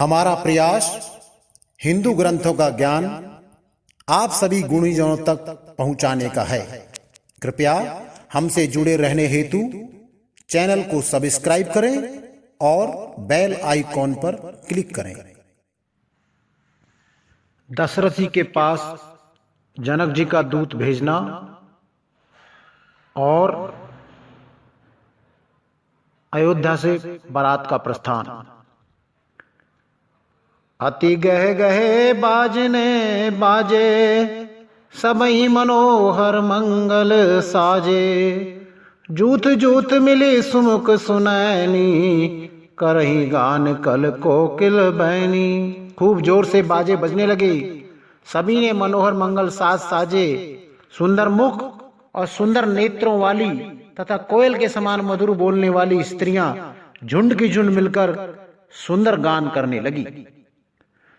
हमारा प्रयास हिंदू ग्रंथों का ज्ञान आप सभी गुणीजनों तक पहुंचाने का है। कृपया हमसे जुड़े रहने हेतु चैनल को सब्सक्राइब करें और बेल आइकॉन पर क्लिक करें। दशरथ जी के पास जनक जी का दूत भेजना और अयोध्या से बारात का प्रस्थान। अति गह गहे बाजने बाजे, सबई मनोहर मंगल साजे। जूथ जूथ मिली सुमुख सुनैनी, करही गान कल कोकिल बैनी। खूब जोर से बाजे बजने लगे। सभी ने मनोहर मंगल साज साजे। सुंदर मुख और सुंदर नेत्रों वाली तथा कोयल के समान मधुर बोलने वाली स्त्रियां झुंड की झुंड मिलकर सुंदर गान करने लगी।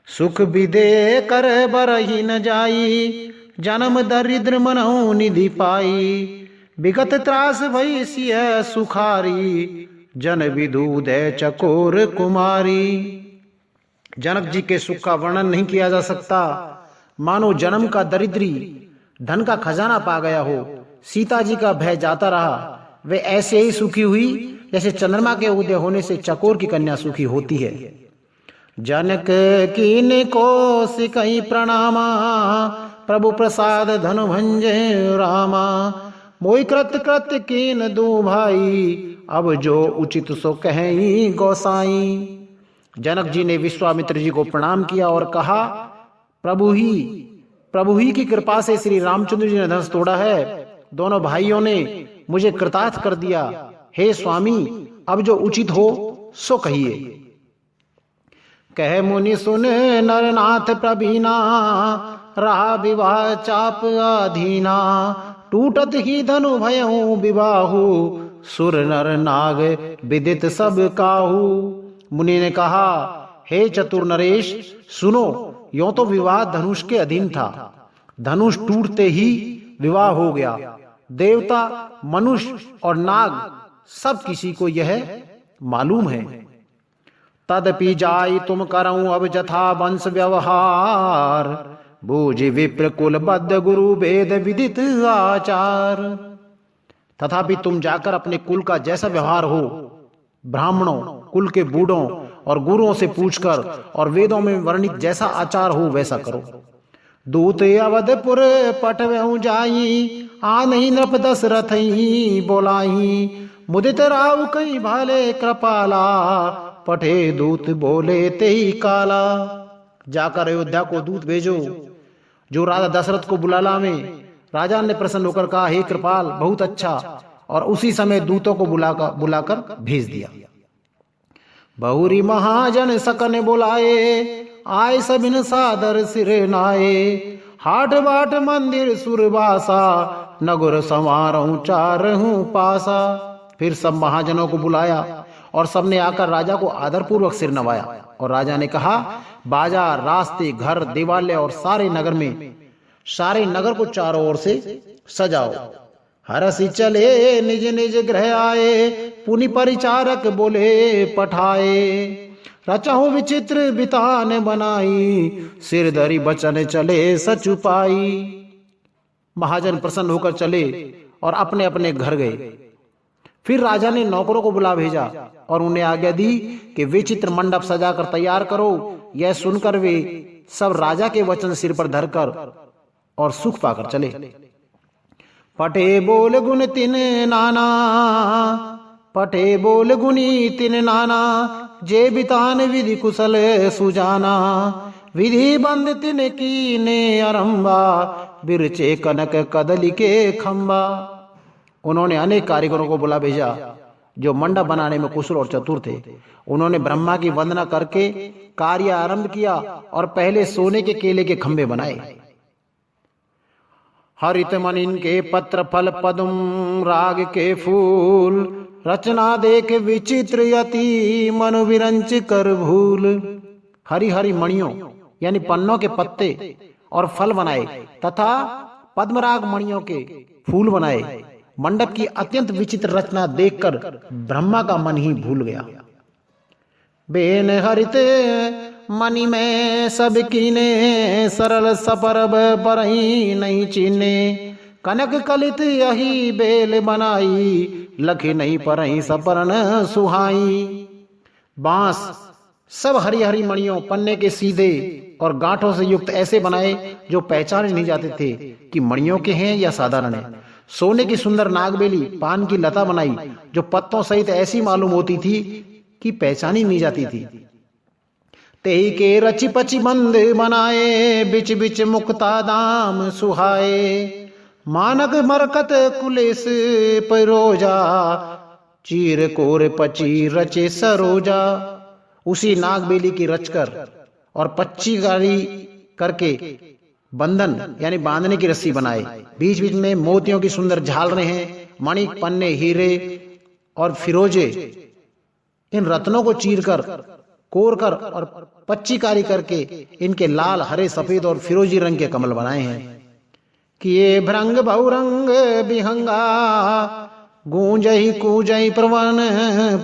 सुख विदे कर बरही न जाई, जन्म दरिद्र मनहु निधि पाई। विगत त्रास भई सिय सुखारी, जन विदु दे चकोर कुमारी। जनक जी के सुख का वर्णन नहीं किया जा सकता। मानो जन्म का दरिद्री धन का खजाना पा गया हो। सीता जी का भय जाता रहा। वे ऐसे ही सुखी हुई जैसे चंद्रमा के उदय होने से चकोर की कन्या सुखी होती है। जनक कीन को सिकई प्रणामा, प्रभु प्रसाद धनु भंजे रामा। मोई कृत कृत कीन दू भाई, अब जो उचित सो कहीं गोसाई। जनक जी ने विश्वामित्र जी को प्रणाम किया और कहा, प्रभु ही की कृपा से श्री रामचंद्र जी ने धनुष तोड़ा है। दोनों भाइयों ने मुझे कृतार्थ कर दिया। हे स्वामी, अब जो उचित हो सो कहिए। कह मुनि सुन नरनाथ प्रवीणा, रहा विवाह चाप अधीना। टूटत ही धनु भयऊ विवाहु, सुर नर नाग विदित सब काहू। मुनि ने कहा, हे चतुर नरेश सुनो, यों तो विवाह धनुष के अधीन था। धनुष टूटते ही विवाह हो गया। देवता, मनुष्य और नाग सब किसी को यह मालूम है। तदपि जाई तुम करऊं अब जथा वंश व्यवहार, बूझ विप्र कुल बद्ध गुरु वेद विदित आचार। तथापि तुम जाकर अपने कुल का जैसा व्यवहार हो, ब्राह्मणों, कुल के बूढ़ों और गुरुओं से पूछकर और वेदों में वर्णित जैसा आचार हो वैसा करो। दूत अवधपुर पटवेऊ जाई, आनहि नृप दशरथ ही बोलाई। मुदित राव कई भाले कृपाला, पठे दूत बोले ते ही काला। जाकर अयोध्या को दूत भेजो जो राजा दशरथ को बुला में। राजा ने प्रसन्न होकर कहा, हे कृपाल, बहुत अच्छा। और उसी समय दूतों को बुलाकर भेज दिया। बहुरी महाजन सकन बुलाए, आए सबिन सादर सिर नाये। हाट बाट मंदिर सुरबासा, नगर संवारहूं चारहूं पासा। फिर सब महाजनों को बुलाया और सबने आकर राजा को आदरपूर्वक सिर नवाया। और राजा ने कहा, बाजार, रास्ते, घर, देवालय और सारे नगर को चारों ओर से सजाओ। हरसि चले निज निज गृह आए, पुनि परिचारक बोले पठाए। रचहु विचित्र बितान बनाई, सिर धरि बचन चले सचुपाई। महाजन प्रसन्न होकर चले और अपने अपने घर गए। फिर राजा ने नौकरों को बुला भेजा और उन्हें आज्ञा दी कि विचित्र मंडप सजाकर तैयार करो। यह सुनकर वे सब राजा के वचन सिर पर धरकर और सुख पाकर चले। पटे बोल गुण तिन नाना, पटे बोल गुनी तिन नाना। जे बितान विधि कुशल सुजाना, विधि बंद तिन कीने आरंभा। बिरचे कनक कदली के खंबा। उन्होंने अनेक कारीगरों को बुला भेजा जो मंडप बनाने में कुशल और चतुर थे। उन्होंने ब्रह्मा की वंदना करके कार्य आरंभ किया और पहले सोने के केले के खंबे बनाए। हरित मनिन के पत्र फल पद्म, राग के फूल। रचना देख विचित्र यति, मनु विरंच कर भूल। हरी हरी मणियों यानी पन्नों के पत्ते और फल बनाए तथा पद्मराग मणियों के फूल बनाए। मंडप की अत्यंत विचित्र रचना देखकर ब्रह्मा का मन ही भूल गया। बेन हरिते मनि में सब कीने, सरल सपरब परही नहीं चीने। कनक कलित यही बेल बनाई, लखी नहीं परही सपरन सुहाई। बांस सब हरी हरी मणियों, पन्ने के सीधे और गांठों से युक्त ऐसे बनाए जो पहचाने नहीं जाते थे कि मणियों के हैं या साधारण है। सोने की सुंदर नागबेली पान की लता बनाई, जो पत्तों सहित ऐसी मालूम होती थी कि पहचानी नहीं जाती थी। तेई के रची पची बंद बनाए, बिच बिच मुक्ता दाम सुहाए। मानक मरकत कुलेस परोजा, चीर कोर पची रचे सरोजा। उसी नागबेली की रचकर और पच्ची गाड़ी करके बंधन यानी बांधने की रस्सी बनाए। बीच बीच में मोतियों की सुंदर झालरें हैं, मणि, पन्ने, हीरे और फिरोजे। इन रत्नों को चीरकर, कोरकर और पच्चीकारी करके इनके लाल, हरे, सफेद और फिरोजी रंग के कमल बनाए हैं। किए भ्रंग बहुरंग बिहंगा, गूंजही कूजही प्रवन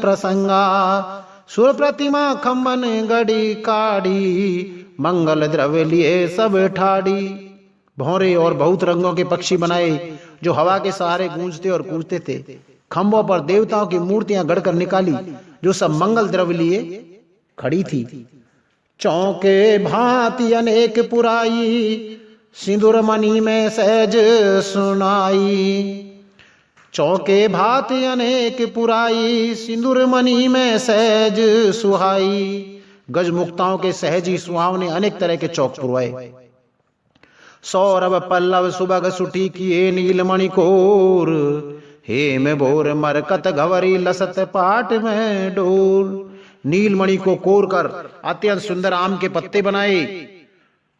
प्रसंगा। सुर प्रतिमा खम्बन गड़ी काढ़ी, मंगल द्रव्य लिए सब ठाड़ी। भौरे और बहुत रंगों के पक्षी बनाए, जो हवा के सहारे गूंजते और कूदते थे। खम्बों पर देवताओं की मूर्तियां गढ़कर निकाली, जो सब मंगल द्रव्य लिए खड़ी थी। चौके भांति अनेक पुराई, सिंदूर मणि में सहज सुनाई। चौके भांति अनेक पुराई, सिंदूर मणि में सहज सुहाई। गज मुक्ताओं के सहज ही सुहावने अनेक तरह के चौक पुरवाए। सौरभ पल्लव सुबग सुटी किए नीलमणि कोर, हेम बोर मरकत घवरी लसत पाट में डोर। नीलमणि को कोर कर अत्यंत सुंदर आम के पत्ते बनाए।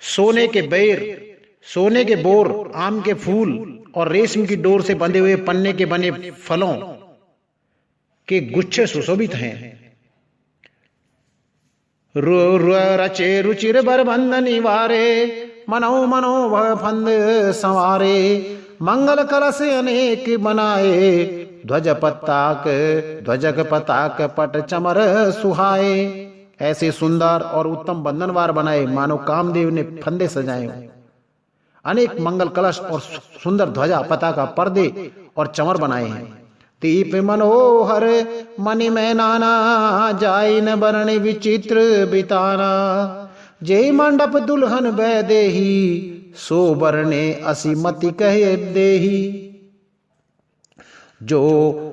सोने के बेर, सोने के बोर, आम के फूल और रेशम की डोर से बंधे हुए पन्ने के बने फलों के गुच्छे सुशोभित हैं। रचे रुचिर बरबंध निवारे, मनो मनो भय फंद संवारे। मंगल कलश अनेक बनाए, ध्वज ध्वजक पताक पट चमर सुहाए। ऐसे सुंदर और उत्तम बंधनवार बनाए, मानो कामदेव ने फंदे सजाए। अनेक मंगल कलश और सुंदर ध्वजा, पताका, पर्दे और चमर बनाए हैं। दीप मनोहर मणि में नाना, जाई न बरन विचित्र बिताना। जय मंडप दुल्हन बैदेही, सो बरने असी मति कहे देही। जो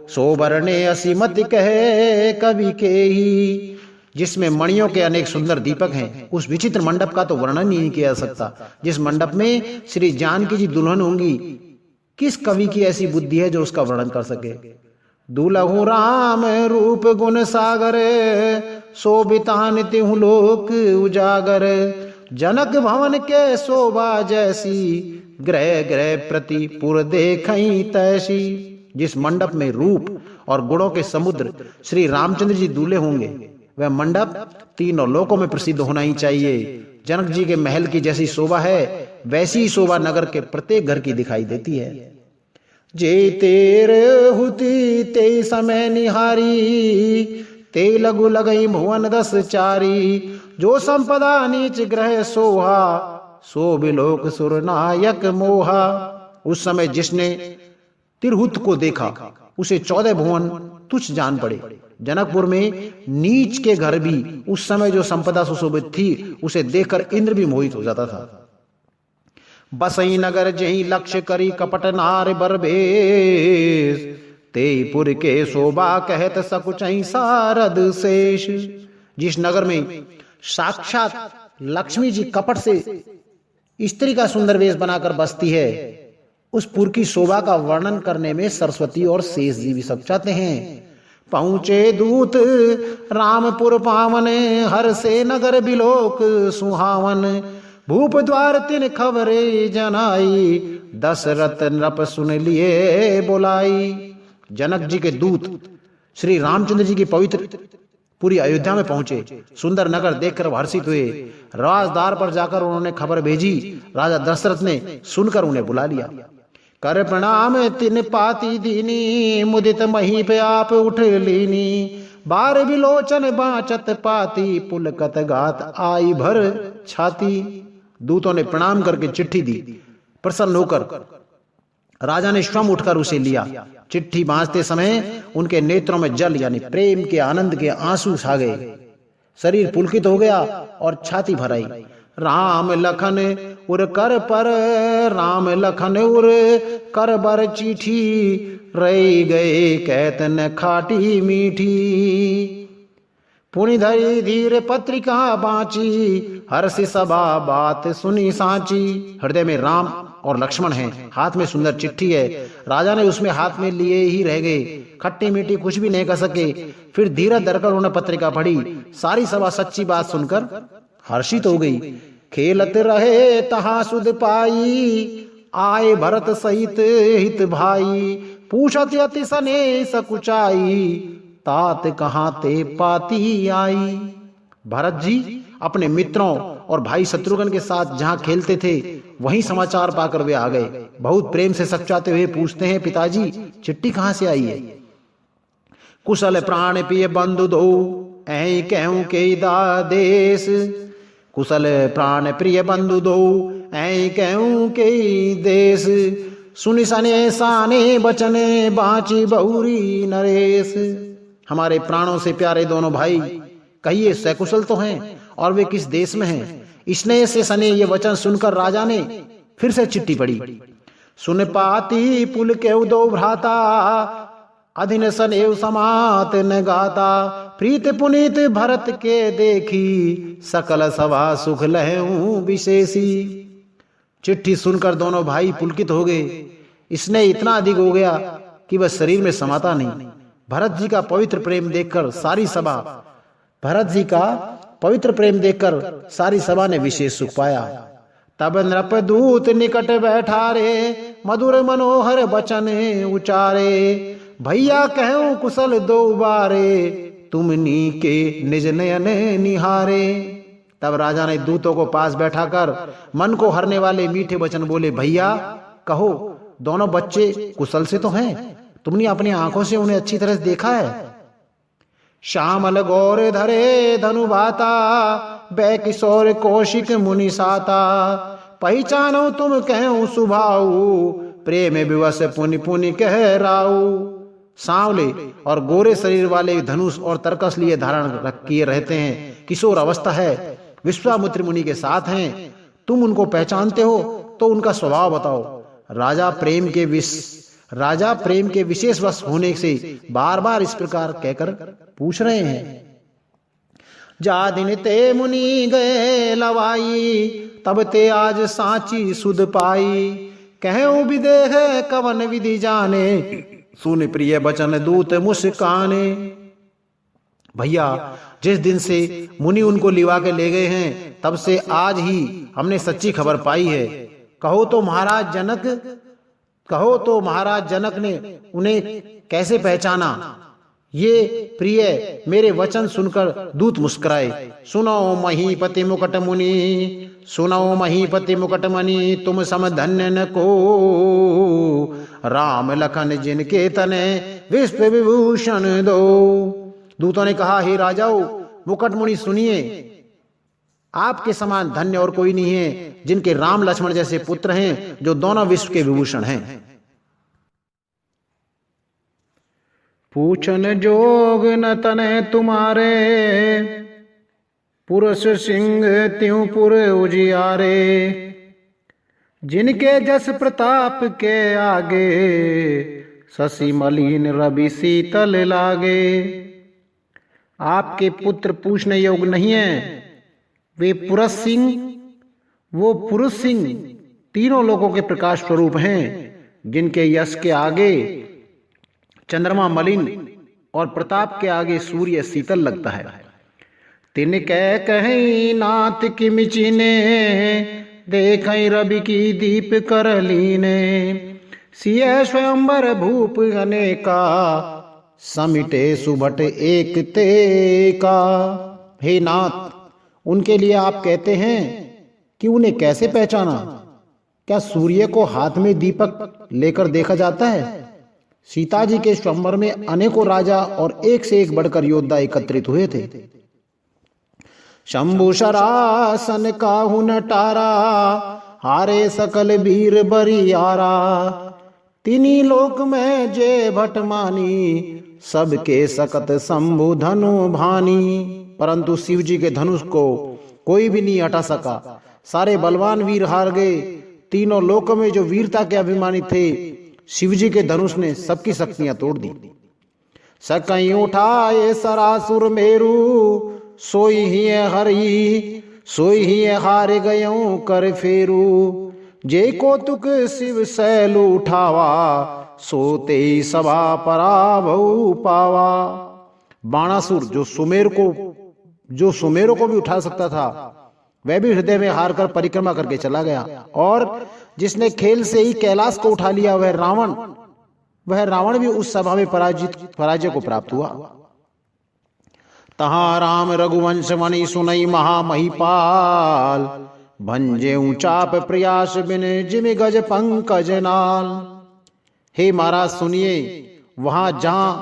सो बरने असी मति कहे कवि के ही। जिसमें मणियों के अनेक सुंदर दीपक हैं, उस विचित्र मंडप का तो वर्णन ही नहीं किया जा सकता। जिस मंडप में श्री जानकी जी दुल्हन होंगी, किस कवि की ऐसी बुद्धि है जो उसका वर्णन कर सके। दुलहु राम रूप गुण सागर, शोभिता नित्यु लोक उजागर। जनक भवन के शोभा जैसी, ग्रह ग्रह प्रति पुर देखई तैसी। जिस मंडप में रूप और गुणों के समुद्र श्री रामचंद्र जी दूल्हे होंगे, वह मंडप तीनों लोकों में प्रसिद्ध होना ही चाहिए। जनक जी के महल की जैसी शोभा है, वैसी ही शोभा नगर के प्रत्येक घर की दिखाई देती है। जे तेरे हुती ते समय निहारी, ते लघु लगई भुवन दस चारी। जो संपदा नीच ग्रह सोहा, सो बिलोक सुर नायक मोहा। उस समय जिसने तिरहुत को देखा, उसे 14 भुवन तुच्छ जान पड़े। जनकपुर में नीच के घर भी उस समय जो संपदा सुशोभित थी, उसे देखकर इंद्र भी मोहित हो जाता था। बसई नगर जही लक्ष्य करी, कपट नार बरबेश। तेपुर के शोभा कहत सकुचई सारद शेष। जिस नगर में साक्षात लक्ष्मी जी कपट से स्त्री का सुंदर वेश बनाकर बसती है, उस पुर की शोभा का वर्णन करने में सरस्वती और शेष जी भी सब चाहते हैं। पहुंचे दूत रामपुर पावन, हर से नगर बिलोक सुहावन। भूप द्वार तिन खबरे जनाई, दशरथ नृप सुन लिए बुलाई। जनक जी के दूत श्री रामचंद्र जी की पवित्र पूरी अयोध्या में पहुंचे। सुंदर नगर देखकर हर्षित हुए। राजद्वार पर जाकर उन्होंने खबर भेजी। राजा दशरथ ने सुनकर उन्हें बुला लिया। कर प्रणाम तिन पाती दीनी, मुदित मही पे आप उठ लीनी। बार विलोचन बाचत पाती, पुलकत गात आई भर छाती। दूतों ने प्रणाम करके चिट्ठी दी। प्रसन्न होकर राजा ने स्वयं उठकर उसे लिया। चिट्ठी बांचते समय उनके नेत्रों में जल यानी प्रेम के आनंद के आंसू छा गए। शरीर पुलकित हो गया और छाती भर आई। राम लखन उर कर पर, राम लखन उर कर बर चिट्ठी, रही गए कहत न खाटी मीठी। पुनि धरी धीर पत्रिका बाँची, हर्ष सभा बात सुनी साची। हृदय में राम और लक्ष्मण हैं, हाथ में सुंदर चिट्ठी है। राजा ने उसमें हाथ में लिए ही रह गए, खट्टी मीठी कुछ भी नहीं कर सके। फिर धीरज धरकर उन्होंने पत्रिका पढ़ी। सारी सभा सच्ची बात सुनकर हर्षित हो गई। खेलत रहे तहाँ सुध पाई, आए भरत सहित हित भाई। पूछत अति सने सकुचाई, तात कहाँ ते पाती आई। भरत जी अपने मित्रों और भाई शत्रुघ्न के साथ जहां खेलते थे वहीं समाचार पाकर वे आ गए। बहुत प्रेम से सचाते हुए पूछते हैं, पिताजी चिट्ठी कहां से आई है? कुशल प्राण प्रिय बंधु दो, ऐ कहूं के देश। कुशल प्राण प्रिय बंधु दो, ऐ कहूं के देश। सुनि सने साने बचने, बाँची बहुरी नरेश। हमारे प्राणों से प्यारे दोनों भाई, कहिए सकुशल तो हैं और वे किस देश में हैं? स्नेह से सने ये वचन सुनकर राजा ने फिर से चिट्ठी पढ़ी। सुन पाती पुल के दो भ्राता, अधीन सनेव समात न गाता। प्रीत पुनीत भरत के देखी, सकल सभा सुख लहूं विशेषी। चिट्ठी सुनकर दोनों भाई पुलकित हो गए। स्नेह इतना अधिक हो गया कि वह शरीर में समाता नहीं। भरत जी का पवित्र प्रेम देखकर सारी सभा भरत जी का पवित्र प्रेम देखकर सारी सभा ने विशेष सुख पाया। तब नृपदूत निकट बैठा रे, मधुर मनोहर वचन उचारे। भैया कहूं कुशल दो बारे, तुमनी के निज नयन निहारे। तब राजा ने दूतों को पास बैठाकर मन को हरने वाले मीठे वचन बोले। भैया कहो, दोनों बच्चे कुशल से तो हैं? तुमने अपनी आंखों से उन्हें अच्छी तरह से देखा है? श्यामल गौर धरे धनु भाता, बै किशोर कौशिक मुनि साता। पहचानो तुम कहूं सुभाऊ, प्रेम विवश पुनि पुनि कह राऊ। सांवले और गोरे शरीर वाले धनुष और तरकस लिए धारण किए रहते हैं, किशोर अवस्था है, विश्वामित्र मुनि के साथ हैं। तुम उनको पहचानते हो तो उनका स्वभाव बताओ। राजा प्रेम के विशेष वश होने से बार बार इस प्रकार कहकर पूछ रहे हैं। जा दिन ते मुनि गए लवाई, तब ते आज साची सुध पाई। कहूं विदेह कवन विधि जाने, सुन प्रिय बचन दूत मुस्काने। भैया जिस दिन से मुनि उनको लिवा के ले गए हैं, तब से आज ही हमने सच्ची खबर पाई है। कहो तो महाराज जनक ने उन्हें कैसे पहचाना? ये प्रिय मेरे वचन सुनकर दूत मुस्कुराए। सुनो महीपति मुकुट मुनि, सुनो महीपति मुकुट मुनि, तुम सम धन्य न को। राम लखन जिनके तने विश्व विभूषण दो। दूतों ने कहा, हे राजाओ मुकुट मुनि सुनिए, आपके समान धन्य और कोई नहीं है, जिनके राम लक्ष्मण जैसे पुत्र हैं, जो दोनों विश्व के विभूषण हैं। पूछन जोग न तने तुम्हारे, पुरुष सिंह त्यों पुर उजियारे। जिनके जस प्रताप के आगे, शशि मलिन रवि शीतल लागे। आपके पुत्र पूछने योग्य नहीं है। वे पुरुष सिंह तीनों लोगों के प्रकाश स्वरूप हैं, जिनके यश के आगे चंद्रमा मलिन और प्रताप के आगे सूर्य शीतल लगता है। तिन कहीं नाथ की मिचिने, देखई रवि की दीप कर लीने। सिय स्वयंवर भूप अनेका, समिटे सुभट एक ते का। हे नाथ, उनके लिए आप कहते हैं कि उन्हें कैसे पहचाना? क्या सूर्य को हाथ में दीपक लेकर देखा जाता है? सीता जी के स्वयंवर में अनेकों राजा और एक से एक बढ़कर योद्धा एकत्रित हुए थे। शंभु शरासन काहू नटारा, हारे सकल वीर बरियारा। तिनी लोक में जे भटमानी, सबके सकत शंभु धनु भानी। परंतु शिव जी के धनुष को कोई भी नहीं हटा सका। सारे बलवान वीर हार गए। तीनों लोकों में जो वीरता के अभिमानी थे, शिव जी के धनुष ने सबकी शक्तियां तोड़ दी। सकई उठाए सरासुर मेरू, सोई ही हरी, सोई ही हार गयों कर फेरू। जे कौतुक शिव सैल उठावा, सोते सभा पराभव पावा। बाणासुर जो सुमेरों को भी उठा सकता था, वह भी हृदय में हार कर परिक्रमा करके चला गया। और जिसने खेल से ही कैलाश को उठा लिया, वह रावण भी उस सभा में पराजय को प्राप्त हुआ। तहां राम रघुवंश मणि सुनई महामहिपाल, भंजे चाप प्रयास बिन जिम गज पंकज नाल। हे महाराज सुनिए, वहां जहां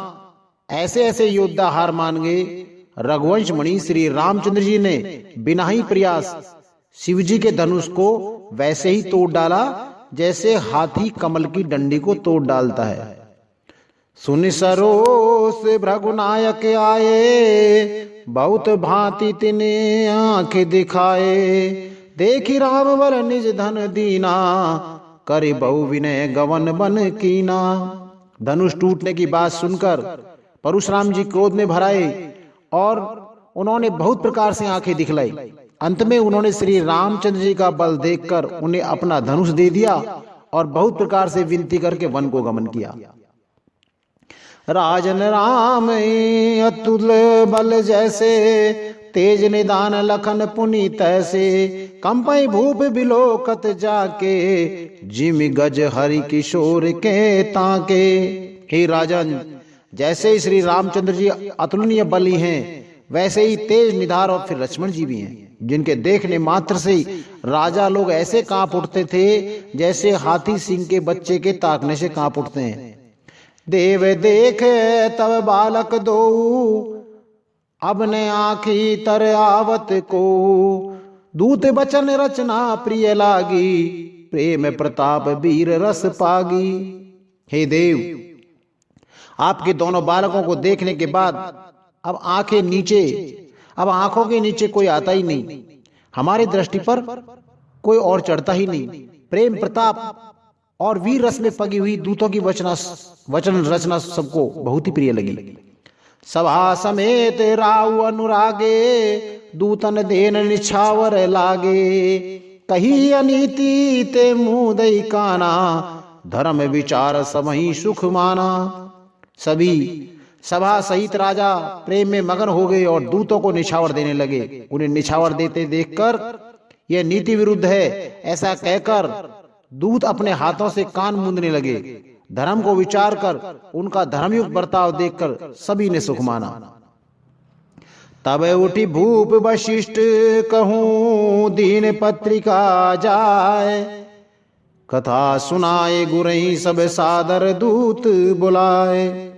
ऐसे ऐसे योद्धा हार मान गए, रघुवंश मणि श्री रामचंद्र जी ने बिना ही प्रयास शिव जी के धनुष को वैसे ही तोड़ डाला जैसे हाथी कमल की डंडी को तोड़ डालता है। सुन सरोस भृगुनायक आए, बहुत भांति तिने आंख दिखाए। देखी राम बर निज धन दीना, करे बहु विनय गवन बन कीना। धनुष टूटने की बात सुनकर परशुराम जी क्रोध में भराए और उन्होंने बहुत प्रकार से आंखें दिखलाई। अंत में उन्होंने श्री रामचंद्र जी का बल देखकर उन्हें अपना धनुष दे दिया और बहुत प्रकार से विनती करके वन को गमन किया। राजन राम अतुल बल जैसे, तेज निदान लखन पुनीत ऐसे। कंपई भूप बिलोकत जाके, जिम गज हरि किशोर के ताके। हे राजन, जैसे श्री रामचंद्र जी अतुलनीय बली हैं, वैसे ही तेज निधार और फिर लक्ष्मण जी भी हैं, जिनके देखने मात्र से राजा लोग ऐसे कांप उठते थे जैसे हाथी सिंह के बच्चे के ताकने से कांप उठते हैं। देव देखे तब बालक दो, अब ने आँखी तर आवत को। दूत बचन रचना प्रिय लागी, प्रेम प्रताप वीर रस पागी। हे देव, आपके दोनों बालकों को देखने के बाद अब आंखों के नीचे कोई आता ही नहीं। हमारी दृष्टि पर कोई और चढ़ता ही नहीं। प्रेम प्रताप और वीर रस में पगी हुई दूतों की वचन रचना सबको बहुत ही प्रिय लगी। सभा समेत राव अनुरागे, दूतन देन निछावर लागे। कही अनीति ते मुंह दई काना, धर्म विचार समही सुख माना। सभी सभा सहित राजा प्रेम में मगन हो गए और दूतों को निछावर देने लगे। उन्हें निछावर देते देखकर यह नीति विरुद्ध है ऐसा कहकर दूत अपने हाथों से कान मूंदने लगे। धर्म को विचार कर उनका धर्मयुक्त बर्ताव देखकर सभी ने सुख माना। तब उठी भूप वशिष्ठ, कहूं दीन पत्रिका जाए। कथा सुनाए गुरई सब सादर दूत बुलाए।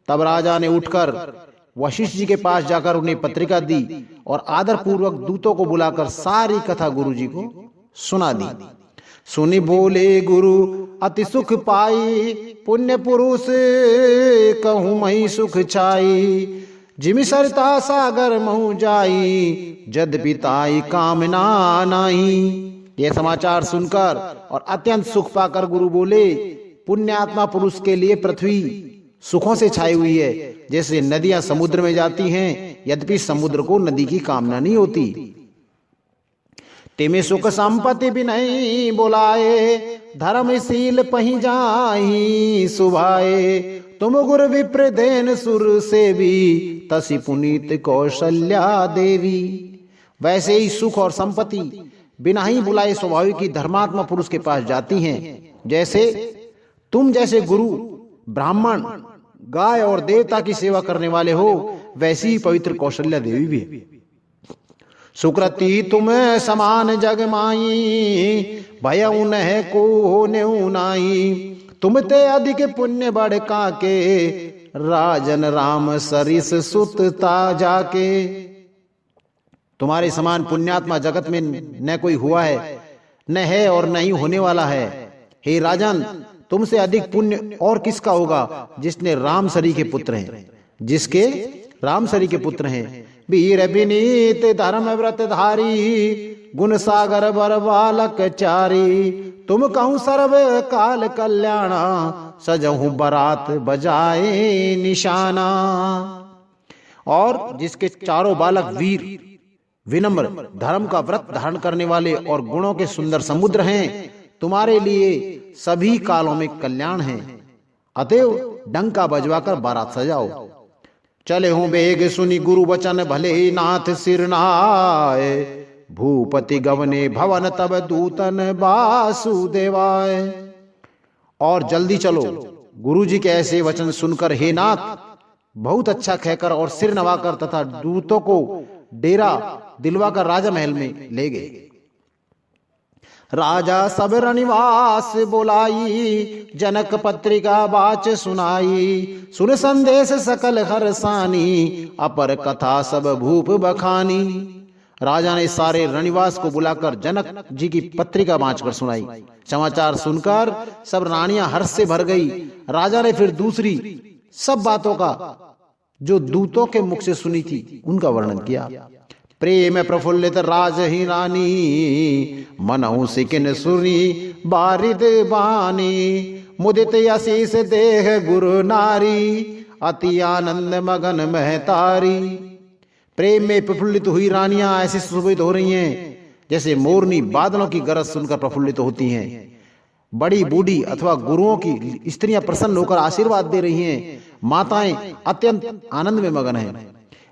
तब राजा ने उठकर वशिष्ठ जी के पास जाकर उन्हें पत्रिका दी और आदर पूर्वक दूतों को बुलाकर सारी कथा गुरु जी को सुना दी। सुनी बोले गुरु अति सुख पाई, पुण्य पुरुष कहूँ मई सुख छाई। जिमि सरिता सागर महु जाई, जद पिताई कामना नाई। यह समाचार सुनकर और अत्यंत सुख पाकर गुरु बोले, पुण्यात्मा पुरुष के लिए पृथ्वी सुखों से छाई हुई है, जैसे नदियां समुद्र में जाती हैं, यद्यपि समुद्र को नदी की कामना नहीं होती। तिमि सुख संपत्ति भी नहीं बुलाए, धर्मशील पही जाहि सुभाए। तुम गुरु विप्र देन सुर से भी, तसी पुनीत कौशल्या देवी। वैसे ही सुख और संपत्ति बिना ही बुलाए स्वाभाविक ही धर्मात्मा पुरुष के पास जाती हैं। जैसे तुम जैसे गुरु ब्राह्मण गाय और देवता की सेवा करने वाले हो, वैसी ही पवित्र कौशल्या देवी भी है। सुकृति तुम समान जग माई, भय उन्हें को नेऊ नाई। तुम ते अधिक पुण्य बढ़ काके, राजन राम सरिस सुत ता जाके। तुम्हारे समान पुण्यात्मा जगत में न कोई हुआ है, न है और न ही होने वाला है। हे राजन, तुमसे अधिक पुण्य और किसका होगा जिसने रामसरी के पुत्र हैं, जिसके रामसरी के पुत्र हैं। वीर विनीत धर्म व्रत धारी, गुण सागर बर बालक चारी। तुम कहूँ सर्व काल कल्याणा, सजहूँ बरात बजाए निशाना। और जिसके चारों बालक वीर, विनम्र, धर्म का व्रत धारण करने वाले और गुणों के सुंदर समुद्र हैं, तुम्हारे लिए सभी कालों में कल्याण है। अतएव डंका बजवाकर बारात सजाओ। चले हूं बेग सुनी गुरु वचन, भले ही नाथ सिरनाए। भूपति गवने भवन तब दूतन वासुदेवाय। और जल्दी चलो, गुरु जी के ऐसे वचन सुनकर हे नाथ बहुत अच्छा कहकर और सिर नवाकर तथा दूतों को डेरा दिलवाकर राजा महल में ले गए। राजा सब रनिवास बोलाई, जनक पत्रिका बाच सुनाई। सुन संदेश सकल हरसानी, अपर कथा सब भूप बखानी। राजा ने सारे रनिवास को बुलाकर जनक जी की पत्रिका बांचकर सुनाई। समाचार सुनकर सब रानियां हर्ष से भर गई। राजा ने फिर दूसरी सब बातों का जो दूतों के मुख से सुनी थी उनका वर्णन किया। प्रेम प्रफुल्लित राज ही रानी, मनहु सिकिन सुनी बारिद बानी। मुदित आशीष देह गुरु नारी, अति आनंद मगन महतारी। प्रेम में प्रफुल्लित हुई रानियां ऐसी सुशोभित हो रही हैं जैसे मोरनी बादलों की गरज सुनकर प्रफुल्लित होती हैं। बड़ी बूढ़ी अथवा गुरुओं की स्त्रियां प्रसन्न होकर आशीर्वाद दे रही हैं। माताएं अत्यंत आनंद में मगन हैं।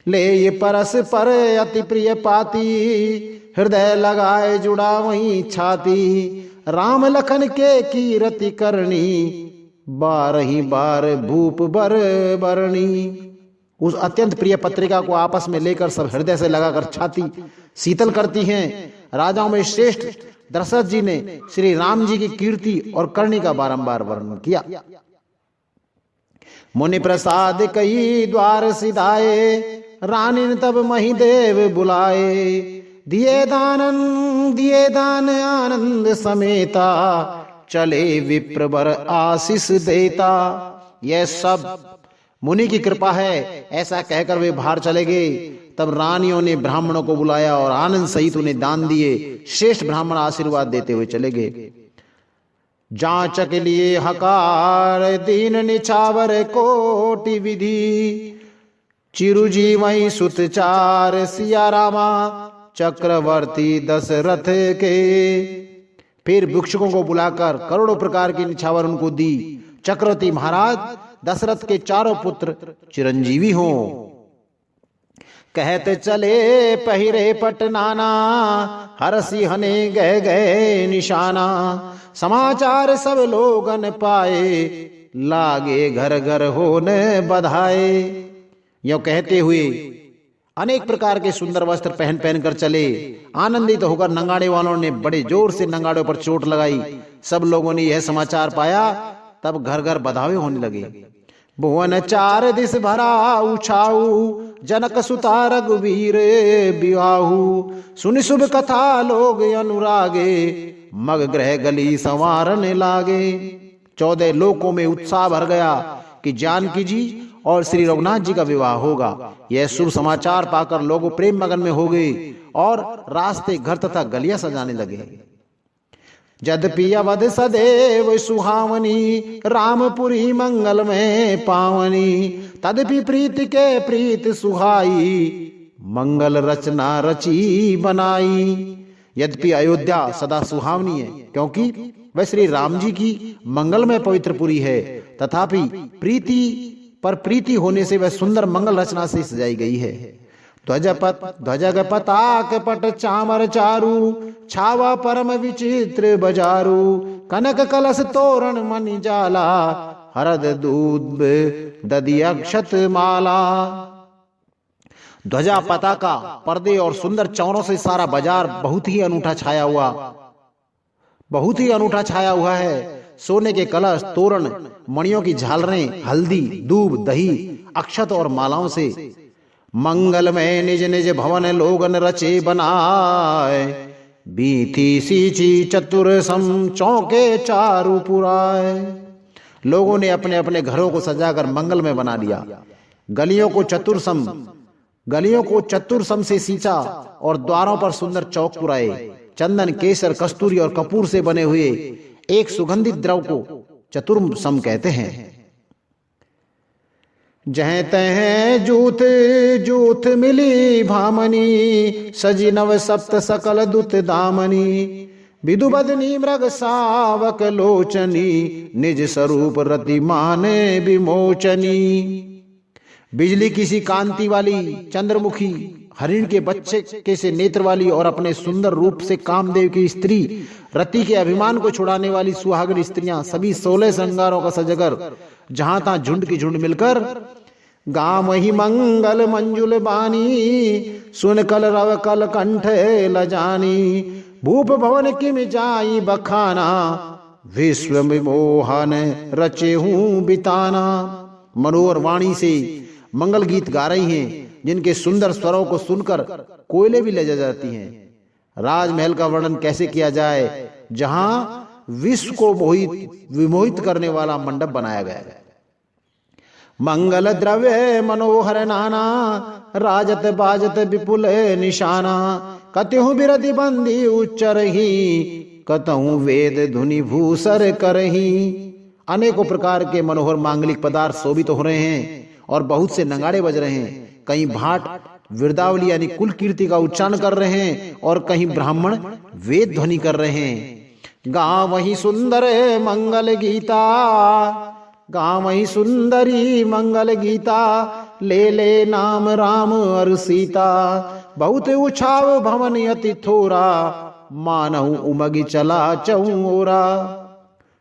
ले ये परस पर अति प्रिय पाती, हृदय लगाए जुड़ा वहीं छाती। राम लखन के कीरति करनी, बारही बार भूप बर बरनी। उस अत्यंत प्रिय पत्रिका को आपस में लेकर सब हृदय से लगाकर छाती शीतल करती हैं। राजाओं में श्रेष्ठ दशरथ जी ने श्री राम जी की कीर्ति और करनी का बारंबार वर्णन किया। मुनि प्रसाद कई द्वार सिधाए, रानी ने तब महिदेव बुलाए। दिए दान आनंद समेता, चले विप्रवर आशीष देता। यह सब मुनि की कृपा है, ऐसा कहकर वे बाहर चले गए। तब रानियों ने ब्राह्मणों को बुलाया और आनंद सहित उन्हें दान दिए। श्रेष्ठ ब्राह्मण आशीर्वाद देते हुए चले गए। जांच के लिए हकार, दीन निछावर कोटि विधि। चिरुजी वही सुत चार, सिया रामा चक्रवर्ती दशरथ के। फिर भिक्षुकों को बुलाकर करोड़ों प्रकार की निछावर उनको दी। चक्रवर्ती महाराज दशरथ के चारों पुत्र चिरंजीवी हों। कहते चले पहिरे पटनाना, हरसी हने गए गए निशाना। समाचार सब लोगन पाए, लागे घर घर होने बधाए। यो कहते हुए अनेक प्रकार के सुंदर वस्त्र पहन पहन कर चले। आनंदित होकर नंगाड़े वालों ने बड़े जोर से नंगाड़ों पर चोट लगाई। सब लोगों ने यह समाचार पाया, तब घर घर बधावे होने लगे। भुवन चार दिस भरा उछाऊ, जनक सुता रघुवीर बिवाहू। सुनि शुभ कथा लोग अनुरागे, मग ग्रह गली संवारने लागे। 14 लोकों में उत्साह भर गया कि जानकी जी और श्री रघुनाथ जी का विवाह होगा। यह शुभ समाचार पाकर लोग प्रेम मगन में हो गए और रास्ते घर तथा गलियां सजाने लगे। यद्यपि अवध सदैव सुहावनी, रामपुरी मंगल में पावनी। तदपि प्रीत के प्रीत सुहाई, मंगल रचना रची बनाई। यद्यपि अयोध्या सदा सुहावनी है, क्योंकि वह श्री राम जी की मंगलमय पवित्र पुरी है। तथापि प्रीति पर प्रीति होने से वह सुंदर मंगल रचना से सजाई गई है। ध्वजग पताक पट चामर चारू, छावा परम विचित्र बजारू। कनक कलश तोरण मणि जाला, हरद दूध दधि अक्षत माला। ध्वजा पताका पर्दे और सुंदर चौरों से सारा बाजार बहुत ही अनूठा छाया हुआ है। सोने के कलश, तोरण, मणियों की झालरें, हल्दी, दूब, दही, अक्षत और मालाओं से मंगल में निज निज भवन लोगन रचे बनाए। बीती सींची चतुर सम चौके चारु पुराए। लोगों ने अपने अपने घरों को सजाकर मंगल में बना लिया। गलियों को चतुर सम से सींचा और द्वारों पर सुंदर चौक पुराए। चंदन, केसर, कस्तूरी और कपूर से बने हुए एक सुगंधित द्रव को चतुर्सम कहते हैं। जह तह जूथ जूथ मिली भामनी, सजी नव सप्त सकल दुत दामनी। विदुबदनी मृग सावक लोचनी, निज स्वरूप रति माने विमोचनी। बिजली किसी कांति वाली, चंद्रमुखी, हरिण के बच्चे के से नेत्र वाली और अपने सुंदर रूप से कामदेव की स्त्री, रति के अभिमान को छुड़ाने वाली सुहागन स्त्रियां सभी 16 श्रृंगारों का सजगर जहां तहां झुंड की झुंड मिलकर गाम ही मंगल मंजुल बानी, सुन कल रव कल कंठ लजानी। भूप भवन किम जाई बखाना, विश्व विमोहन रचे हूं बिताना। मनोहर वाणी से मंगल गीत गा रही हैं, जिनके सुंदर स्वरों को सुनकर कोयले भी ले जाती हैं। राजमहल का वर्णन कैसे किया जाए, जहां विश्व को विमोहित करने वाला मंडप बनाया गया है। मंगल द्रव्य मनोहर नाना, राजत बाजत विपुल निशाना। कतहु बिरधि बंदी उच्चरही, कतहु वेद धुनि भूसर करही। अनेकों प्रकार के मनोहर मांगलिक पदार्थ शोभित हो रहे हैं और बहुत से नगाड़े बज रहे हैं। कहीं भाट वृदावली यानी कुल कीर्ति का उच्चारण कर रहे हैं और कहीं ब्राह्मण वेद ध्वनि कर रहे हैं। गाँव ही सुंदर मंगल गीता, गाँव ही सुंदरी मंगल गीता। ले ले नाम राम और सीता, बहुत उछाव भवन अति थोरा। मानहु उमगी चला चौरा।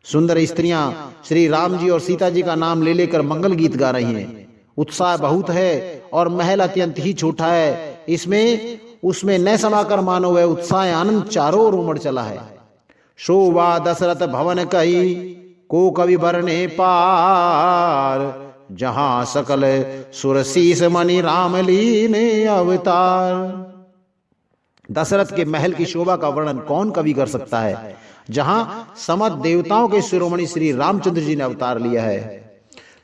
सुंदर स्त्रियां श्री राम जी और सीता जी का नाम ले लेकर मंगल गीत गा रही हैं। उत्साह बहुत है और महल अत्यंत ही छोटा है। इसमें उसमें न समाकर मानो वह उत्साह आनंद चारों ओर उमड़ चला है। शोभा दशरथ भवन कही, को कवि बरने पार। जहां सकल सुरसीस मणि राम लीन अवतार। दशरथ के महल की शोभा का वर्णन कौन कवि कर सकता है, जहां समस्त देवताओं के शिरोमणि श्री रामचंद्र जी ने अवतार लिया है।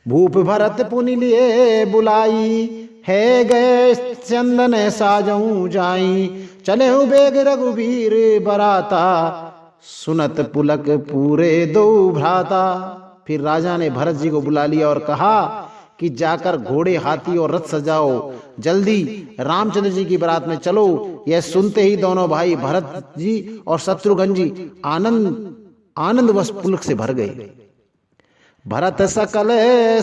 भूप भरत पुनि लिए बुलाई, है गए चंदन साजऊ जाई। चले बेग रघुवीर बराता, सुनत पुलक पूरे दो भ्राता। फिर राजा ने भरत जी को बुला लिया और कहा कि जाकर घोड़े, हाथी और रथ सजाओ, जल्दी रामचंद्र जी की बारात में चलो। यह सुनते ही दोनों भाई भरत जी और शत्रुघ्न जी आनंदवश पुलक से भर गए। भरत सकल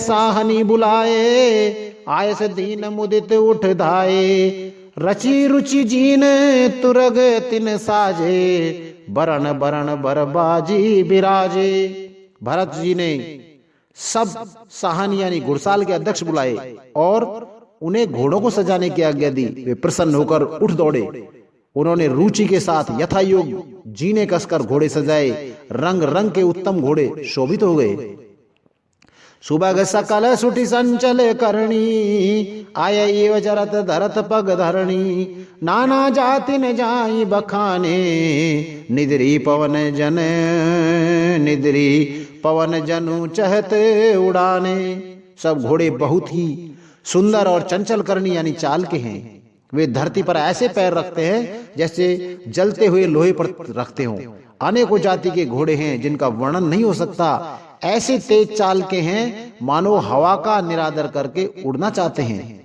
साहनी बुलाए, आय से दीन मुदित उठ धाये। रची रुचि जीन तुरग तिन साजे, बरन बरन बरबाजी बिराजे। भरत जी ने सब साहनी यानी घुड़साल के अध्यक्ष बुलाए और उन्हें घोड़ों को सजाने की आज्ञा दी। वे प्रसन्न होकर उठ दौड़े। उन्होंने रुचि के साथ यथायोग जीने कसकर घोड़े सजाए। रंग रंग के उत्तम घोड़े शोभित हो गए। सुबह सकल सुठी संचल करणी, आय एव जरत धरत पग धरणी। नाना जाति न जाई बखाने, निद्री पवन जनु चहते उड़ाने। सब घोड़े बहुत ही सुंदर और चंचल करनी यानी चाल के हैं। वे धरती पर ऐसे पैर रखते हैं जैसे जलते हुए लोहे पर रखते हों। अनेकों जाति के घोड़े हैं जिनका वर्णन नहीं हो सकता। ऐसे तेज चाल के हैं मानो हवा का निरादर करके उड़ना चाहते हैं।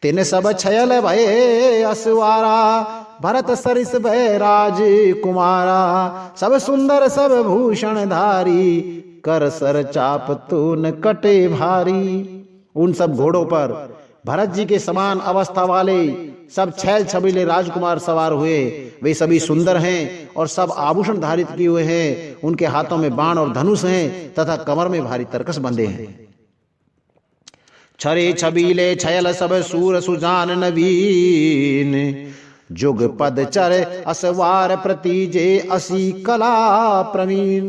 तिन सब छयल भये असवारा, भरत सरिस भय राज कुमारा। सब सुंदर सब भूषण धारी, कर सर चाप तून कटे भारी। उन सब घोड़ों पर भरत जी के समान अवस्था वाले सब छैल छबीले राजकुमार सवार हुए। वे सभी सुंदर हैं और सब आभूषण धारित किए हुए हैं। उनके हाथों में बाण और धनुष हैं तथा कमर में भारी तरकस बंधे हैं। छरे छबीले छयल सब सूर सुजान नवीन, जुग पद चर असवार प्रतीजे असी कला प्रवीण।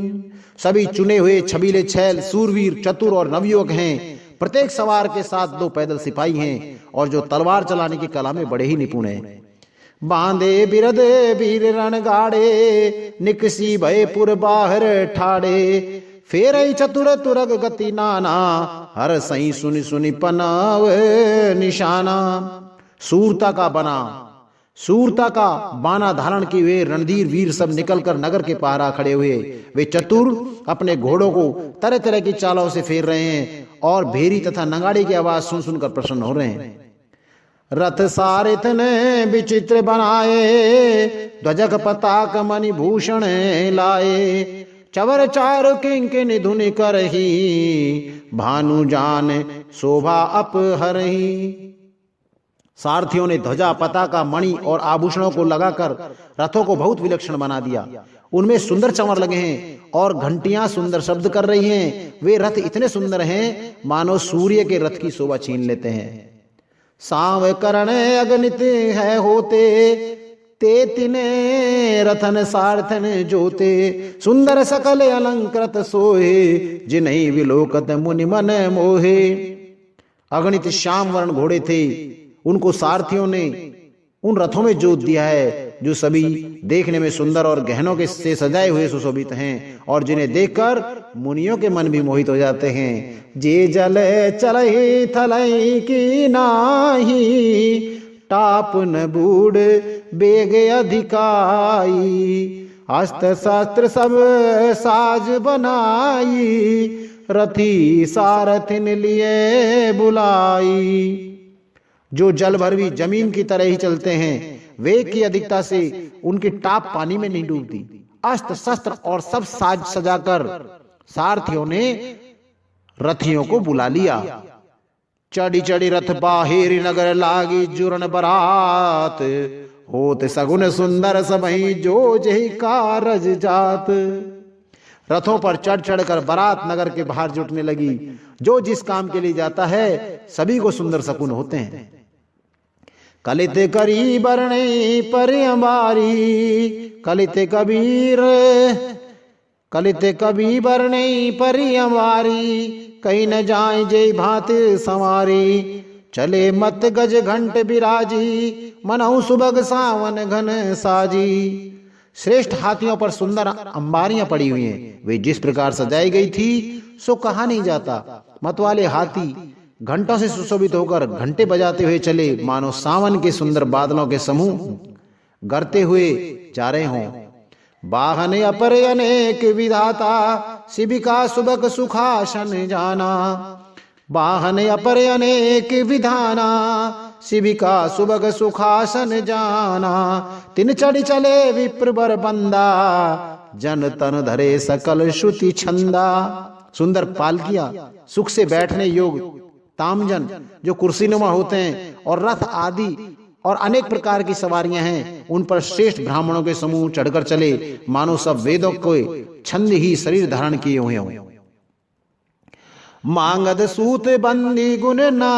सभी चुने हुए छबीले छैल सूरवीर चतुर और नवयुवक हैं। प्रत्येक सवार के साथ 2 पैदल सिपाही हैं और जो तलवार चलाने की कला में बड़े ही निपुण हैं। बांधे बिरद वीर रणगाड़े निकसी भय पुर बाहर ठाड़े। फेर चतुर तुरग गति नाना हर सही सुनि सुनि पनाव निशाना। सूरता का बाना धारण किए हुए रणधीर वीर सब निकलकर नगर के पहरा खड़े हुए। वे चतुर अपने घोड़ों को तरह तरह की चालों से फेर रहे हैं और भेरी तथा नगाड़े की आवाज सुन सुनकर प्रसन्न हो रहे हैं। रथ सारिथ ने विचित्र बनाए ध्वजक पताक मणि भूषण लाए। चवर चार किंकिनी धुनि करही भानु जान शोभा अपहरही। सारथियों ने ध्वजा पताका मणि और आभूषणों को लगाकर रथों को बहुत विलक्षण बना दिया। उनमें सुंदर चमर लगे हैं और घंटियां सुंदर शब्द कर रही हैं। वे रथ इतने सुंदर हैं मानो सूर्य के रथ की शोभा छीन लेते हैं। सांव करण अगणित है होते ते तिने रथन सारथन जोते। सुंदर सकल अलंकृत सोहे जिन्हीं विलोकत मुनि मन मोहे। अगणित श्याम वर्ण घोड़े थे, उनको सारथियों ने उन रथों में जोत दिया है जो सभी देखने में सुंदर और गहनों के से सजाए हुए सुशोभित हैं और जिन्हें देखकर मुनियों के मन भी मोहित हो जाते हैं। जे जल चलहि थलहि की नाही टाप न बूढ़ बेग अधिकाई। अस्त्र शस्त्र सब साज बनाई रथी सारथिन लिए बुलाई। जो जल भर भी जमीन की तरह ही चलते हैं, वेग की अधिकता से उनकी टाप पानी में नहीं डूबती। अस्त्र शस्त्र और सब साज सजाकर सारथियों ने रथियों को बुला लिया। चढ़ी चढ़ी रथ बाहिर नगर लागी जुरन बरात। होत सगुन सुंदर सबही जो जही कारज जात। रथों पर चढ़ चढ़ कर बारात नगर के बाहर जुटने लगी। जो जिस काम के लिए जाता है सभी को सुंदर शकुन होते हैं। कलित करी बरणे पर अंबारी कलित कबीर बरणे पर अंबारी। कहीं न जाए जय भात संवारी। चले मत गज घंट बिराजी मनहु सुबग सावन घन साजी। श्रेष्ठ हाथियों पर सुंदर अंबारियां पड़ी हुई हैं। वे जिस प्रकार सजाई गई थी सो कहा नहीं जाता। मतवाले हाथी घंटों से सुशोभित होकर घंटे बजाते हुए चले मानो सावन के सुंदर बादलों के समूह गरते हुए जा रहे हों। वाहन अपर अनेक विधाता शिबिका सुबक सुखासन जाना। वाहन अपर अनेक विधाना शिबिका सुबग सुखासन जाना। तिन चढ़ी चले विप्र बर बंदा जन तन धरे सकल श्रुति छंदा। सुंदर पालकियां सुख से बैठने योग्य तामजन जो कुर्सीनुमा होते हैं और रथ आदि और अनेक प्रकार की सवारियां हैं, उन पर श्रेष्ठ ब्राह्मणों के समूह चढ़कर चले मानो सब वेदों को छंद ही शरीर धारण किए हुए हों। मांगद सूत बंदी गुण ना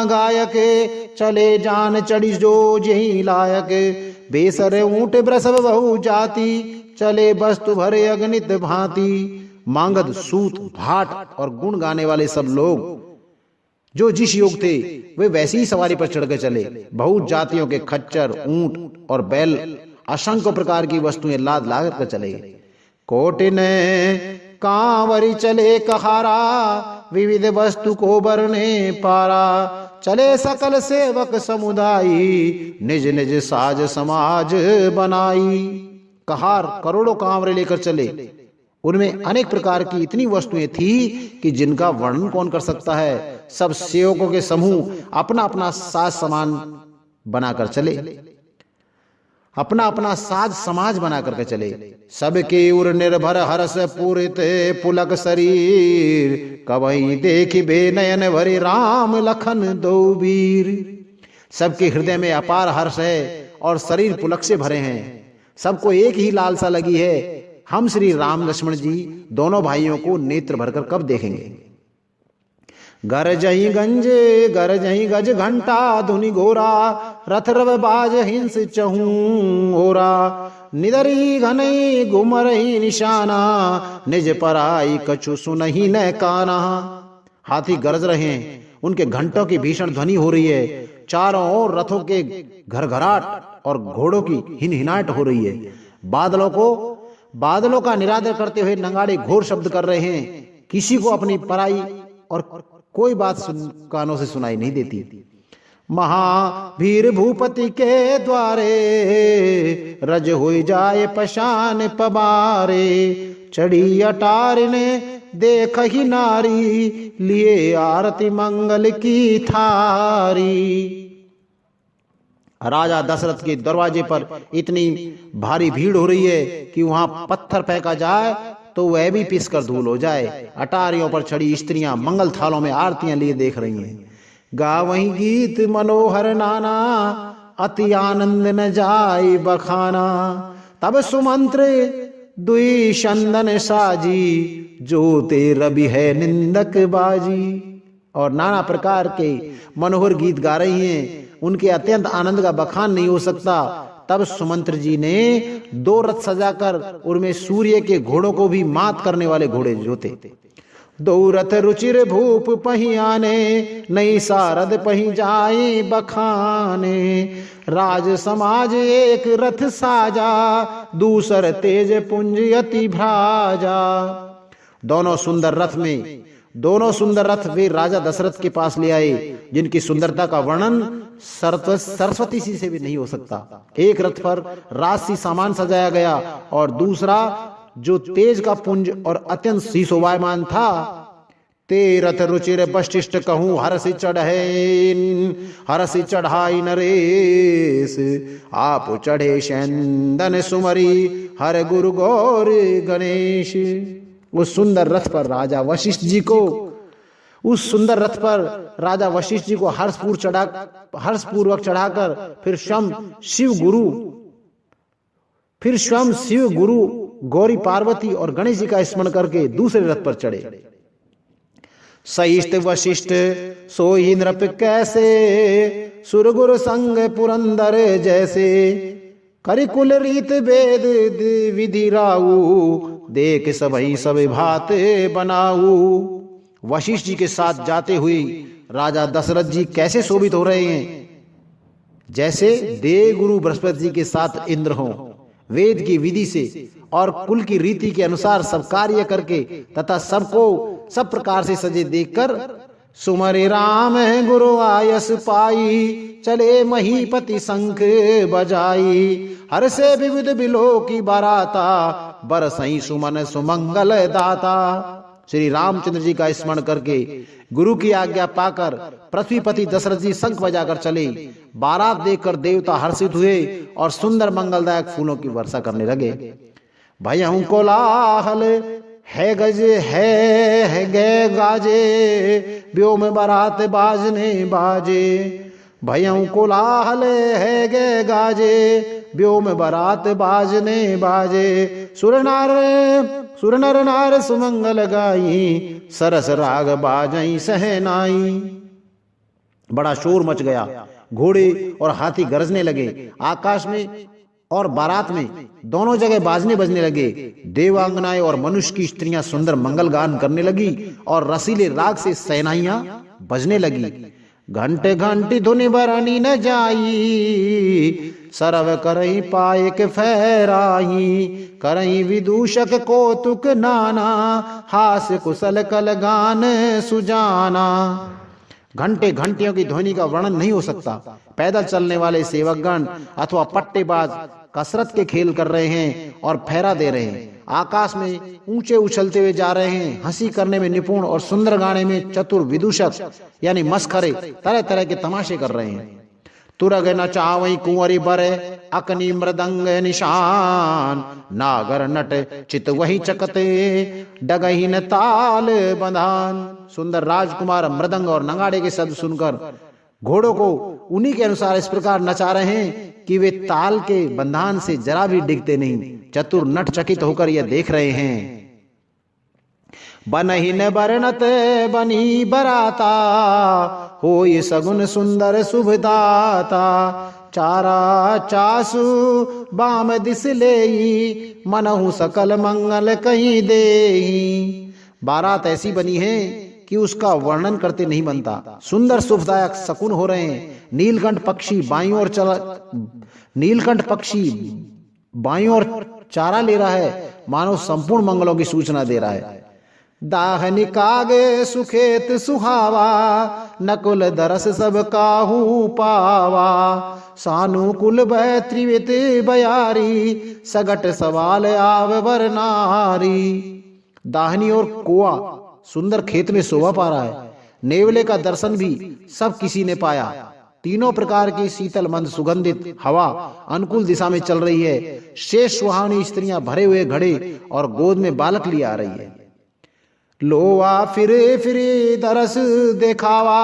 गायक चले जान चढ़ी जो जही लायक। बेसर ऊंट ब्रसव बहु जाति चले वस्तु भरे अगणित भांति। मांगद सूत भाट और गुण गाने वाले सब लोग जो जिस योग थे वे वैसी ही सवारी पर चढ़कर चले। बहुत जातियों के खच्चर ऊंट और बैल असंख्य प्रकार की वस्तुएं लाद लाद कर चले। कोटिन कांवरी चले कहारा विविध वस्तु को बरने पारा। चले सकल सेवक समुदायी निज निज साज समाज बनाई। कहार करोड़ों कांवरे लेकर चले, उनमें अनेक प्रकार की इतनी वस्तुएं थी कि जिनका वर्णन कौन कर सकता है। सब सेवकों के समूह अपना अपना साज सामान बनाकर चले, अपना अपना साज समाज बनाकर के चले। सबके उर निर्भर हर्ष पूरित पुलक शरीर कवई देखी बे नयन भरे राम लखन दो वीर। सबके हृदय में अपार हर्ष है और शरीर पुलक से भरे हैं। सबको एक ही लालसा लगी है, हम श्री राम लक्ष्मण जी दोनों भाइयों को नेत्र भरकर कब देखेंगे। गरजही गंजे गरजही गज घंटा धुनि घोरा रथ रव बाज हिंस चहूं ओरा निदरी घनई घुमरही निशाना निज पराई कछु सुनही न काना। हाथी गरज रहे हैं, उनके घंटों की भीषण ध्वनि हो रही है, चारों ओर रथों के घरघराट और घोड़ों की हिनहिनाहट हो रही है। बादलों का निरादर करते हुए नगाड़े घोर शब्द कर रहे हैं। किसी को अपनी पराई और कोई बात कानों से सुनाई नहीं देती। महावीर भूपति के द्वारे रज हो जाए पशान पबारे चढ़ी अटार ने देख ही नारी लिए आरती मंगल की थारी। राजा दशरथ के दरवाजे पर इतनी भारी भीड़ हो रही है कि वहां पत्थर फेंका जाए तो वह भी पिस कर धूल हो जाए। अटारियों पर चढ़ी स्त्रियां मंगल थालों में आरतियां लिए देख रही हैं। गावहीं गीत मनोहर नाना अति आनंद न जाय बखाना। तब सुमंत्र दुई चंदन साजी जो ते रवि है निंदक बाजी। और नाना प्रकार के मनोहर गीत गा रही हैं। उनके अत्यंत आनंद का बखान नहीं हो सकता। तब सुमंत्र जी ने 2 रथ सजाकर उनमें सूर्य के घोड़ों को भी मात करने वाले घोड़े जोते। 2 रथ रुचिर भूप पही आने नई सारद पही जाए बखाने। राज समाज एक रथ साजा दूसर तेज पुंज अति भ्राजा। दोनों सुंदर रथ वे राजा दशरथ के पास ले आए, जिनकी सुंदरता का वर्णन सरस्वती सी से भी नहीं हो सकता। एक रथ पर राजसी सामान सजाया गया और दूसरा जो तेज का पुंज और अत्यंत शोभायमान था। ते रथ रुचिर वशिष्ठ कहूं हरसि चढ़ाई नरेश आप चढ़े चंदन सुमरी हर गुरु गौर गणेश। उस सुंदर रथ पर राजा वशिष्ठ जी को हर्षपूर्वक चढ़ाकर फिर स्वयं शिव गुरु गौरी पार्वती और गणेश जी का स्मरण करके दूसरे रथ पर चढ़े। सहिष्ठ वशिष्ठ सोई नृप कैसे सुरगुरु संग पुरंदर जैसे। करिकुल रीत वेद विधि राऊ देख सबई सब भात बनाऊ। वशिष्ठ जी के साथ जाते हुए राजा दशरथ जी कैसे शोभित हो रहे हैं, जैसे देव गुरु बृहस्पति जी के साथ इंद्र हों। वेद की विधि से और कुल की रीति के अनुसार सब कार्य करके तथा सबको सब प्रकार से सजे देखकर सुमरे राम गुरु आयस पाई चले महीपति शंख बजाई। हर से विविध बिलो की बाराता बरसई सुमन सुमंगल दाता। श्री रामचंद्र जी का स्मरण करके गुरु की आज्ञा पाकर पृथ्वीपति दशरथ जी शंख बजाकर चले। बारात देखकर देवता हर्षित हुए और सुंदर मंगलदायक फूलों की वर्षा करने लगे। भयं कोलाहल है गज है गे गाजे व्योम बारात बाजने बाजे। भयं कोलाहल है गे गाजे व्योम बारात बाजने बाजे। सुर नर नार सुमंगल गाई सरस राग बाजई सहनाई। बड़ा शोर मच गया, घोड़े और हाथी गरजने लगे। आकाश में और बारात में दोनों जगह बाजने बजने लगे। देवांगनाएं और मनुष्य की स्त्रियां सुंदर मंगल गान करने लगी और रसीले राग से सहनाइयां बजने लगी। घंटे घंटी धुनि बरनी न जाई सरव करई पाए के फहराई। करई विदूषक कौतुक नाना हास्य कुशल कल गान सुजाना। घंटे घंटियों की ध्वनि का वर्णन नहीं हो सकता। पैदल चलने वाले सेवकगण अथवा पट्टेबाज कसरत के खेल कर रहे हैं और फेरा दे रहे हैं। आकाश में ऊंचे उछलते हुए जा रहे हैं। हंसी करने में निपुण और सुंदर गाने में चतुर विदूषक यानी मस्खरे तरह तरह के तमाशे कर रहे हैं। तुरग नचावई कुंवरी बर अकनी मृदंग निशान। नागर नट चित वही चकते डगही न ताल बंधान। सुंदर राजकुमार मृदंग और नगाड़े के शब्द सुनकर घोड़ों को उन्हीं के अनुसार इस प्रकार नचा रहे हैं कि वे ताल के बंधान से जरा भी डिगते नहीं। चतुर नट चकित होकर यह देख रहे हैं। बनहिन बरनत बनी बराता, हो ये सगुन सुंदर शुभदाता। चारा चासु बाम दिस लेई, मनहु सकल मंगल कहीं देई। बारात ऐसी बनी है कि उसका वर्णन करते नहीं बनता। सुंदर शुभदायक शकुन हो रहे हैं। नीलकंठ पक्षी बाईं ओर चारा ले रहा है, मानो संपूर्ण मंगलों की सूचना दे रहा है। दाहनि कागे सुखेत सुहावा, नकुल दरस सब काहू पावा। सानुकुल भय त्रिवित बयारी, सगट सवाल आववर नारी। दाहिनी ओर कोआ सुंदर खेत में शोभा पा रहा है। नेवले का दर्शन भी सब किसी ने पाया। तीनों प्रकार की शीतल मंद सुगंधित हवा अनुकूल दिशा में चल रही है। शेष सुहावनी स्त्रियां भरे हुए घड़े और गोद में बालक लिए आ रही है। लोवा फिरे फिरे दरस देखावा,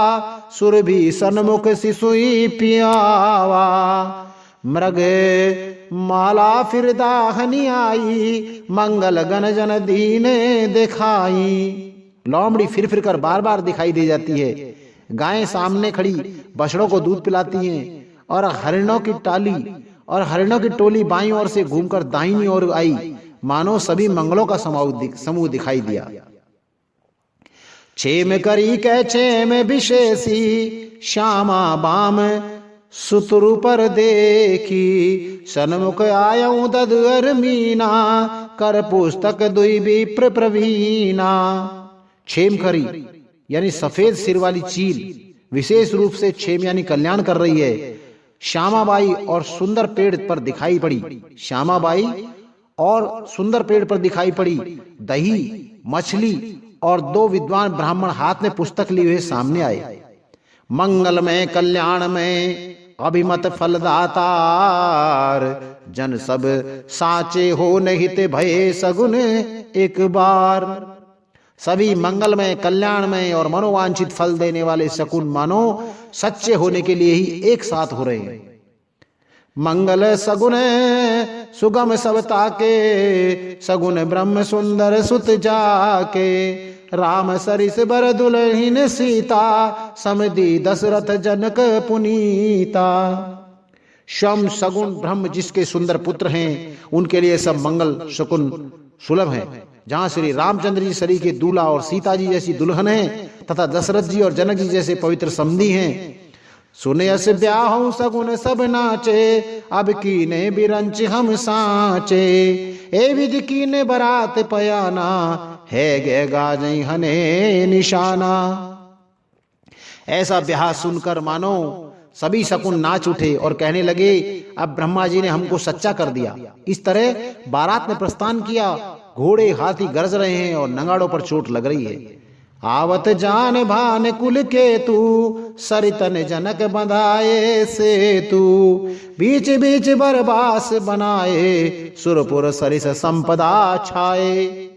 सुरभि सन्मुख शिशुई पियावा। मृग माला फिर दाहनी आई, मंगल गण जन दीने दिखाई। लोमड़ी फिर फिर कर बार बार दिखाई दे जाती है। गायें सामने खड़ी बछड़ों को दूध पिलाती हैं, और हरिणों की टोली बाईं ओर से घूमकर दाहिनी ओर आई, मानो सभी मंगलों का समूह दिखाई दिया। छेम करी कै छेम विशेषी, श्यामा बाम सुतरु पर देखी। सन्मुख आयऊ ददर मीना, कर पुस्तक दुई विप्र प्रवीणा। छेम खरी यानी सफेद सिर वाली चील विशेष रूप से छेम यानी कल्याण कर रही है। श्यामाबाई और सुंदर पेड़ पर दिखाई पड़ी। श्यामाबाई और सुंदर पेड़ पर दिखाई पड़ी। दही मछली और दो विद्वान ब्राह्मण हाथ में पुस्तक लिए हुए सामने आए। मंगल में कल्याण में अभिमत फलदातार, जन सब साचे हो निहित भये सगुन एक बार। सभी मंगलमय कल्याणमय और मनोवांछित फल देने वाले शकुन मानो सच्चे होने के लिए ही एक साथ हो रहे हैं। मंगल सगुन सुगम सब ताके, सगुन ब्रह्म सुंदर सुत जाके। राम सरिस बर दुल्हिन सीता, समधी दशरथ जनक पुनीता। शम सगुन ब्रह्म जिसके सुंदर पुत्र हैं, उनके लिए सब मंगल शकुन सुलभ हैं। जहां श्री रामचंद्र जी शरीर के दूल्हा और सीता जी जैसी दुल्हन है, तथा दशरथ जी और जनक जी जैसे पवित्र समधी हैं। सुनयस ब्याहु सगुन सब नाचे, अब कीने बिरंच हम साचे। ए विधि कीने बरात पयाना, है गे गाजई हने निशाना। ऐसा ब्याह सुनकर मानो सभी शकुन नाच उठे और कहने लगे, अब ब्रह्मा जी ने हमको सच्चा कर दिया। इस तरह बारात ने प्रस्थान किया। घोड़े हाथी गरज रहे हैं और नगाड़ों पर चोट लग रही है। आवत जान भान कुल के तू, सरितन जनक बंधाए से तू। बीच बीच बरबास बनाए, सुरपुर सरिस संपदा छाए।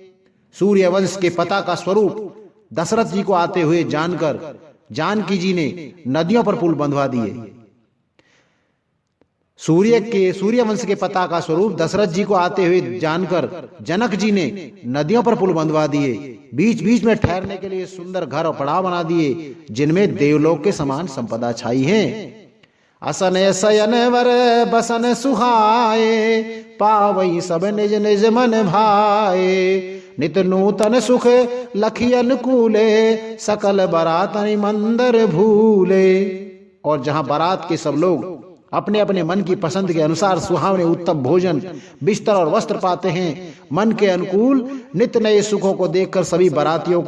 सूर्य वंश के पिता का स्वरूप दशरथ जी को आते हुए जानकर जानकी जी ने नदियों पर पुल बंधवा दिए। सूर्य वंश के पिता का स्वरूप दशरथ जी को आते हुए जानकर जनक जी ने नदियों पर पुल बंधवा दिए। बीच बीच में ठहरने के लिए सुंदर घर और पड़ाव बना दिए, जिनमें देवलोक के समान संपदा छाई है। असन शयन वर बसन सुहाए, पावई सब निज निज मन भाए। नित नूतन सुख लखी अनुकूले, सकल बरातनि मंदर भूले। और जहां बारात के सब लोग अपने अपने मन की पसंद के अनुसार सुहावने उत्तम भोजन, बिस्तर और वस्त्र पाते हैं, मन के अनुकूल नित्य नए सुखों को देखकर सभी बरातियों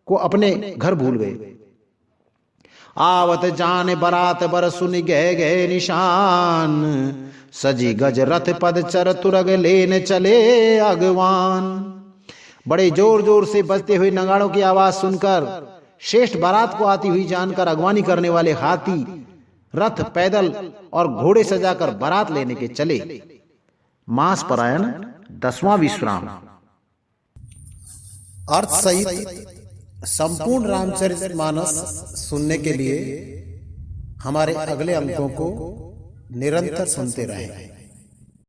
को अपने घर भूल गए। आवत जान बरात बर सुनि गए निशान, सजी गज रथ पद चर तुरग लेन चले अगवान। बड़े जोर जोर से बजते हुए नगाड़ों की आवाज सुनकर श्रेष्ठ बारात को आती हुई जानकर अगवानी करने वाले हाथी, रथ, पैदल और घोड़े सजाकर बारात लेने के चले। मास परायण 10वां विश्राम। अर्थ सहित संपूर्ण रामचरितमानस सुनने के लिए हमारे अगले अंकों को निरंतर सुनते रहें।